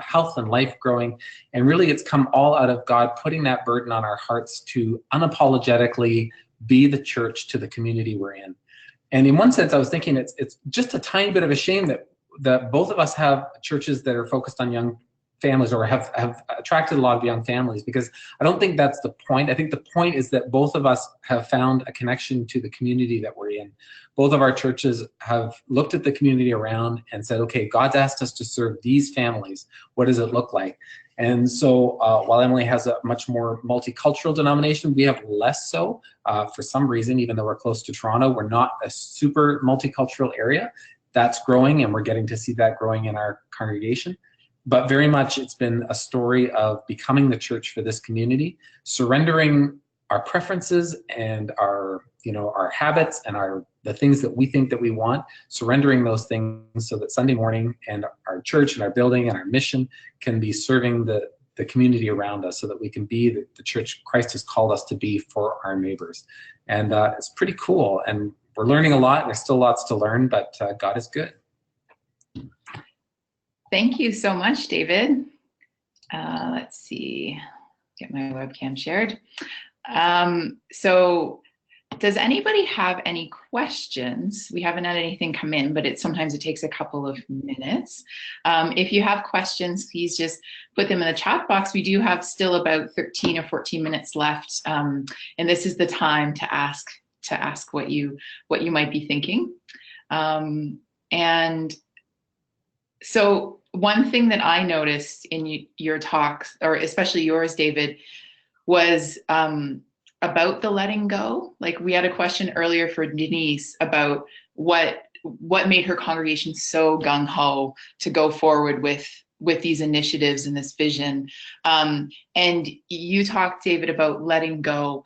health and life growing. And really it's come all out of God putting that burden on our hearts to unapologetically be the church to the community we're in. And in one sense, I was thinking it's just a tiny bit of a shame that both of us have churches that are focused on young families or have attracted a lot of young families, because I don't think that's the point. I think the point is that both of us have found a connection to the community that we're in. Both of our churches have looked at the community around and said, okay, God's asked us to serve these families. What does it look like? And so while Emily has a much more multicultural denomination, we have less so for some reason, even though we're close to Toronto. We're not a super multicultural area. That's growing, and we're getting to see that growing in our congregation. But very much it's been a story of becoming the church for this community, surrendering our preferences and our habits and the things that we think that we want, surrendering those things so that Sunday morning and our church and our building and our mission can be serving the community around us so that we can be the church Christ has called us to be for our neighbors. And it's pretty cool. And we're learning a lot. There's still lots to learn, but God is good.
Thank you so much, David. Let's see, get my webcam shared. So does anybody have any questions? We haven't had anything come in, but sometimes it takes a couple of minutes. If you have questions, please just put them in the chat box. We do have still about 13 or 14 minutes left, and this is the time to ask what you might be thinking. And so one thing that I noticed in your talks, or especially yours, David, was about the letting go. Like we had a question earlier for Denise about what made her congregation so gung-ho to go forward with these initiatives and this vision. And you talked, David, about letting go,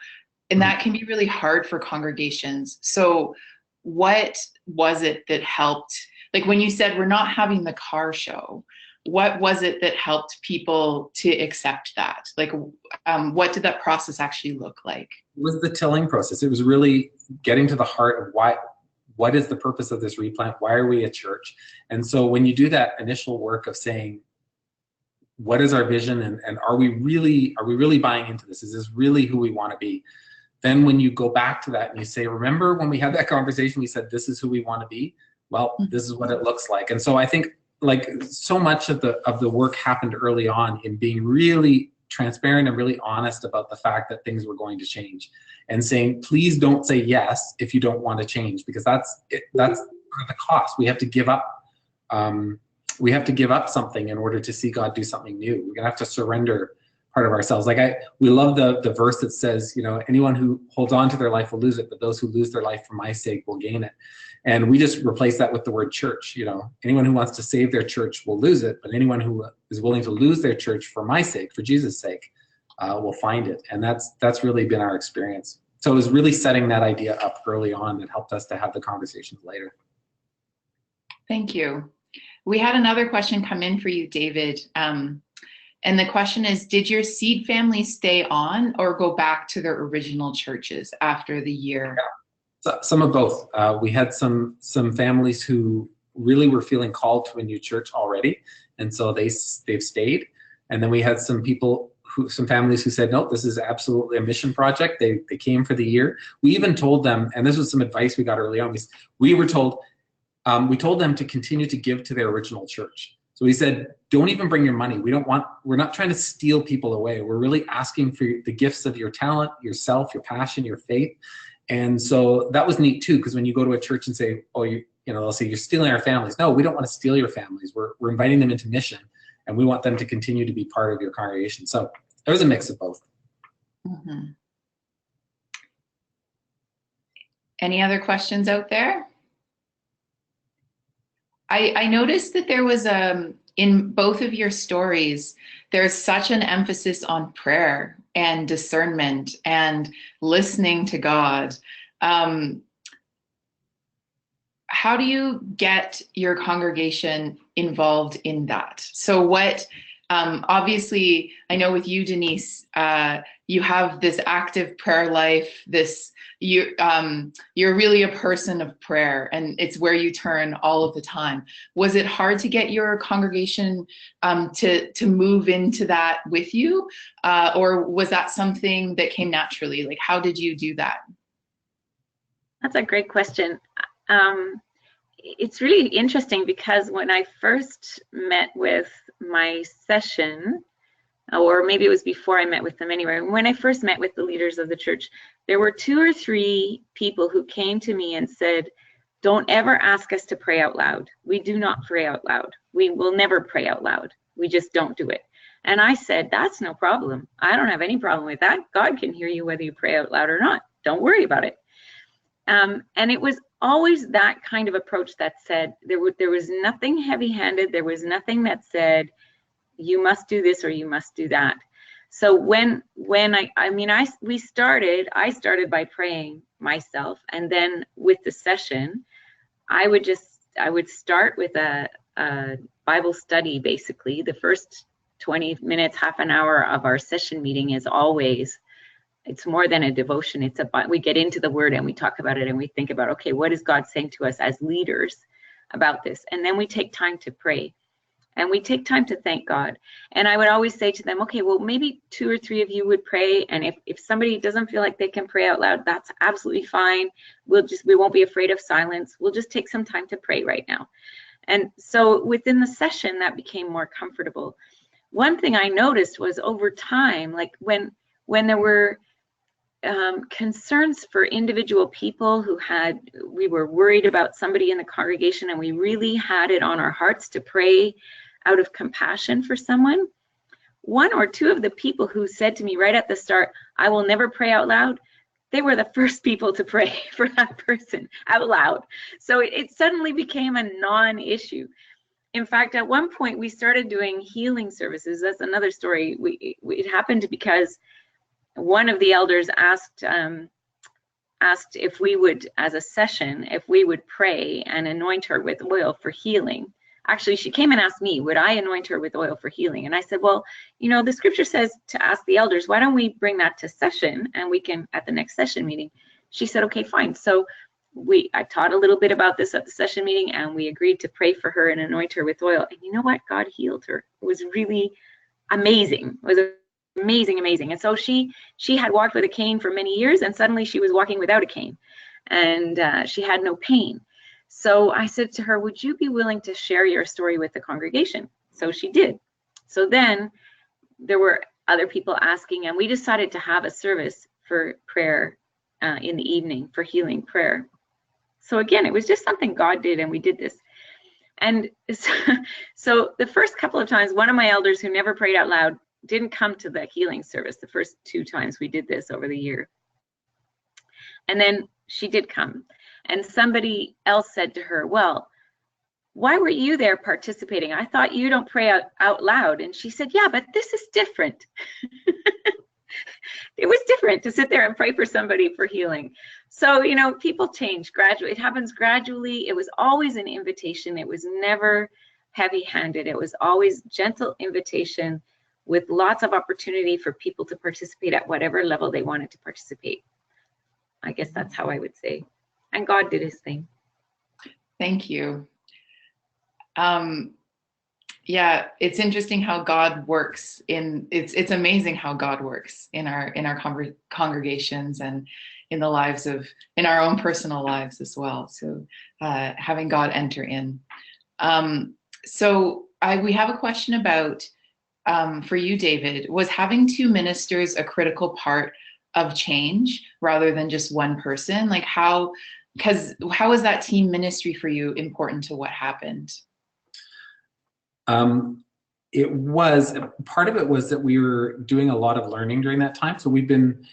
and that can be really hard for congregations. So what was it that helped? Like when you said we're not having the car show, what was it that helped people to accept that? Like, what did that process actually look like?
It was the tilling process. It was really getting to the heart of what is the purpose of this replant? Why are we a church? And so when you do that initial work of saying, what is our vision, and are we really buying into this? Is this really who we want to be? Then when you go back to that and you say, remember when we had that conversation, we said, this is who we want to be? Well, this is what it looks like. And so I think like so much of the work happened early on in being really transparent and really honest about the fact that things were going to change, and saying, please don't say yes if you don't want to change, because that's the cost. We have to give up. We have to give up something in order to see God do something new. We're gonna have to surrender part of ourselves. Like we love the verse that says, anyone who holds on to their life will lose it, but those who lose their life for my sake will gain it. And we just replace that with the word church. Anyone who wants to save their church will lose it, but anyone who is willing to lose their church for my sake, for Jesus' sake, will find it. And that's really been our experience. So it was really setting that idea up early on that helped us to have the conversations later.
Thank you. We had another question come in for you, David. And the question is, did your seed family stay on or go back to their original churches after the year?
Yeah. So, some of both. We had some families who really were feeling called to a new church already, and so they've stayed. And then we had some families who said, no, this is absolutely a mission project. They came for the year. We even told them, and this was some advice we got early on, we told them to continue to give to their original church. So we said, don't even bring your money. We're not trying to steal people away. We're really asking for the gifts of your talent, yourself, your passion, your faith. And so that was neat too, because when you go to a church and say, oh, they'll say, you're stealing our families. No, we don't want to steal your families. We're inviting them into mission, and we want them to continue to be part of your congregation. So there was a mix of both.
Mm-hmm. Any other questions out there? I noticed that there was in both of your stories, there's such an emphasis on prayer and discernment and listening to God. How do you get your congregation involved in that? So what, obviously, I know with you, Denise, you have this active prayer life, you're really a person of prayer, and it's where you turn all of the time. Was it hard to get your congregation to move into that with you? Or was that something that came naturally? Like, how did you do that?
That's a great question. It's really interesting because when I first met with my session, or maybe it was before I met with them anyway, when I first met with the leaders of the church, there were 2 or 3 people who came to me and said, don't ever ask us to pray out loud. We do not pray out loud. We will never pray out loud. We just don't do it. And I said, that's no problem. I don't have any problem with that. God can hear you whether you pray out loud or not. Don't worry about it. And it was always that kind of approach that said, there was nothing heavy-handed. There was nothing that said, you must do this or you must do that. So when I started by praying myself, and then with the session, I would start with a Bible study. Basically, the first 20 minutes, half an hour of our session meeting is always, it's more than a devotion. We get into the word and we talk about it and we think about, okay, what is God saying to us as leaders about this? And then we take time to pray. And we take time to thank God. And I would always say to them, okay, well, maybe 2 or 3 of you would pray. And if somebody doesn't feel like they can pray out loud, that's absolutely fine. We won't be afraid of silence. We'll just take some time to pray right now. And so within the session, that became more comfortable. One thing I noticed was over time, like when there were concerns for individual people we were worried about somebody in the congregation and we really had it on our hearts to pray out of compassion for someone. 1 or 2 of the people who said to me right at the start, I will never pray out loud, they were the first people to pray for that person out loud. So it suddenly became a non-issue. In fact, at one point we started doing healing services. That's another story. It happened because one of the elders asked if we would, as a session, if we would pray and anoint her with oil for healing. Actually, she came and asked me, would I anoint her with oil for healing? And I said, well, the scripture says to ask the elders, why don't we bring that to session and we can, at the next session meeting. She said, okay, fine. So I taught a little bit about this at the session meeting and we agreed to pray for her and anoint her with oil. And you know what? God healed her. It was really amazing. It was amazing. And so she had walked with a cane for many years and suddenly she was walking without a cane and she had no pain. So I said to her, would you be willing to share your story with the congregation? So she did. So then there were other people asking and we decided to have a service for prayer in the evening for healing prayer. So again, it was just something God did and we did this. And so the first couple of times, one of my elders who never prayed out loud didn't come to the healing service the first 2 times we did this over the year. And then she did come. And somebody else said to her, well, why were you there participating? I thought you don't pray out loud. And she said, yeah, but this is different. It was different to sit there and pray for somebody for healing. So, people change gradually. It happens gradually. It was always an invitation. It was never heavy-handed. It was always gentle invitation with lots of opportunity for people to participate at whatever level they wanted to participate. I guess that's how I would say. And God did his thing.
Thank you. Yeah, it's interesting how God works it's amazing how God works in our congregations and in our own personal lives as well. So having God enter in. So we have a question about, for you, David, was having two ministers a critical part of change rather than just one person? Like how is that team ministry for you important to what happened?
It was, part of it was that we were doing a lot of learning during that time. So we've been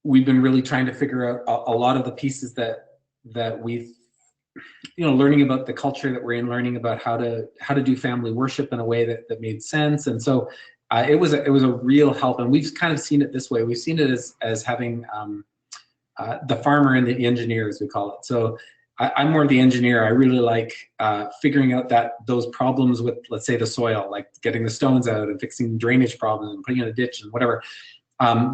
really trying to figure out a lot of the pieces that we've, learning about the culture that we're in, learning about how to do family worship in a way that made sense. And so it was a real help. And we've kind of seen it this way. We've seen it as having the farmer and the engineer, as we call it. So I'm more the engineer. I really like figuring out those problems with, let's say, the soil, like getting the stones out and fixing drainage problems and putting in a ditch and whatever.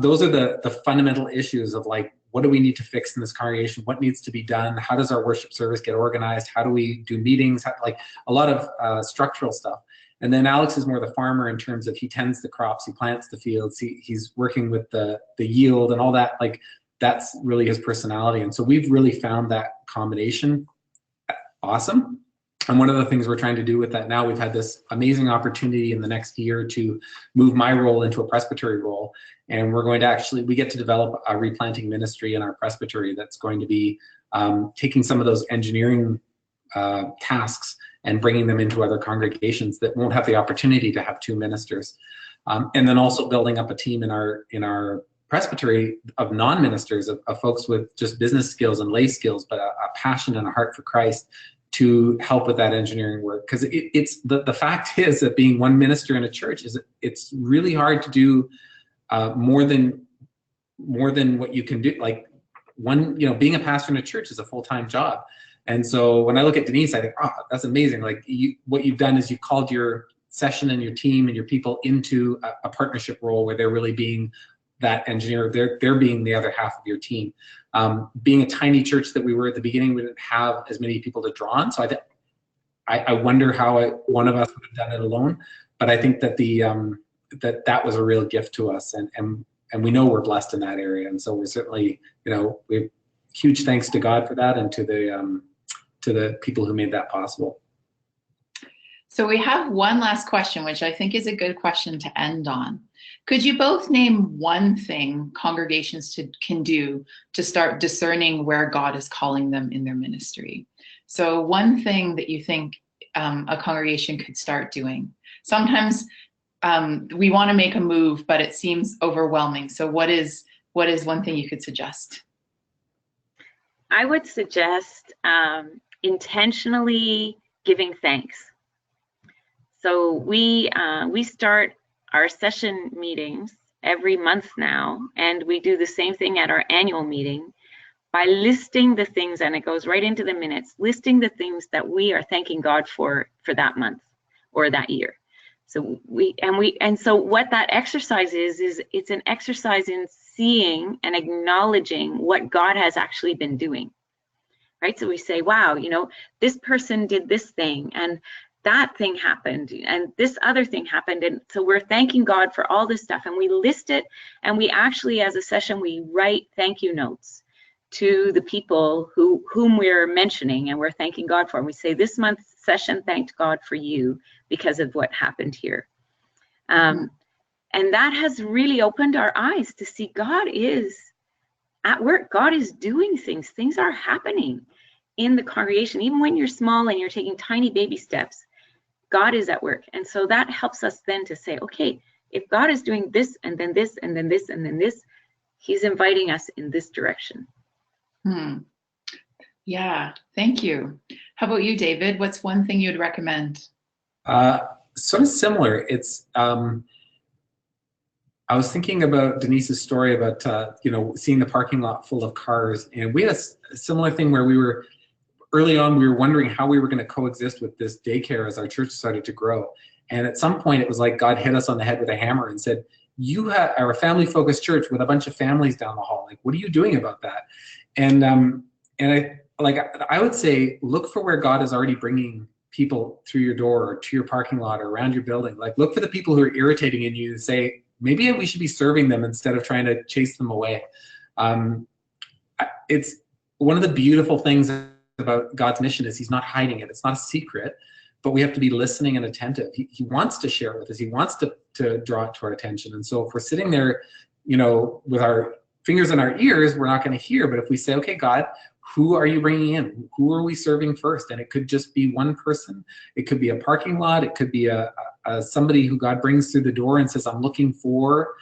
Those are the fundamental issues of, like, what do we need to fix in this congregation? What needs to be done? How does our worship service get organized? How do we do meetings? Like a lot of structural stuff. And then Alex is more the farmer in terms of he tends the crops, he plants the fields, he's working with the yield and all that. Like, that's really his personality. And so we've really found that combination awesome. And one of the things we're trying to do with that now, we've had this amazing opportunity in the next year to move my role into a presbytery role. And we're going to we get to develop a replanting ministry in our presbytery that's going to be taking some of those engineering tasks and bringing them into other congregations that won't have the opportunity to have two ministers. And then also building up a team in our presbytery of non-ministers, of folks with just business skills and lay skills, but a passion and a heart for Christ to help with that engineering work. Because it's the fact is that being one minister in a church it's really hard to do more than what you can do. Like being a pastor in a church is a full-time job. And so when I look at Denise, I think, oh, that's amazing. Like what you've done is you called your session and your team and your people into a partnership role where they're really being that engineer, they're being the other half of your team. Being a tiny church that we were at the beginning, we didn't have as many people to draw on. So I wonder how one of us would have done it alone. But I think that that was a real gift to us, and we know we're blessed in that area. And so we're certainly, we have huge thanks to God for that, and to the people who made that possible.
So we have one last question, which I think is a good question to end on. Could you both name one thing congregations can do to start discerning where God is calling them in their ministry? So one thing that you think a congregation could start doing. Sometimes we want to make a move, but it seems overwhelming. So what is one thing you could suggest?
I would suggest intentionally giving thanks. So we start our session meetings every month now, and we do the same thing at our annual meeting by listing the things, and it goes right into the minutes, listing the things that we are thanking God for that month or that year. So so what that exercise is it's an exercise in seeing and acknowledging what God has actually been doing, right? So we say, wow, this person did this thing, and that thing happened, and this other thing happened. And so we're thanking God for all this stuff, and we list it, and we actually, as a session, we write thank you notes to the people whom we're mentioning and we're thanking God for. And we say, this month's session thanked God for you because of what happened here. And that has really opened our eyes to see God is at work. God is doing things. Things are happening in the congregation. Even when you're small and you're taking tiny baby steps, God is at work. And so that helps us then to say, okay, if God is doing this and then this and then this and then this, he's inviting us in this direction.
Yeah, thank you. How about you, David? What's one thing you'd recommend?
Sort of similar. It's I was thinking about Denise's story about seeing the parking lot full of cars, and we had a similar thing where early on we were wondering how we were going to coexist with this daycare as our church started to grow. And at some point it was like God hit us on the head with a hammer and said, you are a family-focused church with a bunch of families down the hall. Like, what are you doing about that? And I would say, look for where God is already bringing people through your door or to your parking lot or around your building. Like, look for the people who are irritating in you and say, maybe we should be serving them instead of trying to chase them away. It's one of the beautiful things about God's mission is he's not hiding it. It's not a secret. but we have to be listening and attentive. He wants to share with us. He wants to draw it to our attention. And so if we're sitting there, with our fingers in our ears, we're not going to hear. But if we say, okay, God, who are you bringing in? Who are we serving first? And it could just be one person. It could be a parking lot. It could be somebody who God brings through the door and says, I'm looking for.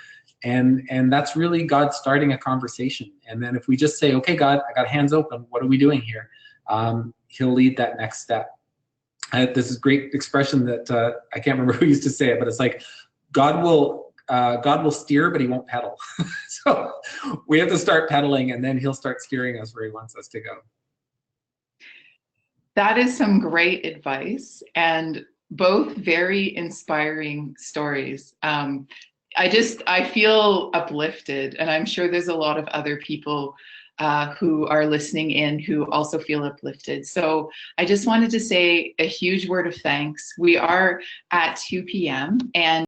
And that's really God starting a conversation. And then if we just say, okay, God, I got hands open. What are we doing here? He'll lead that next step. This is a great expression that I can't remember who used to say it, but it's like God will steer, but he won't pedal. So we have to start pedaling, and then he'll start steering us where he wants us to go.
That is some great advice, and both very inspiring stories. I feel uplifted, and I'm sure there's a lot of other people who are listening in who also feel uplifted. So I just wanted to say a huge word of thanks. We are at 2 p.m. and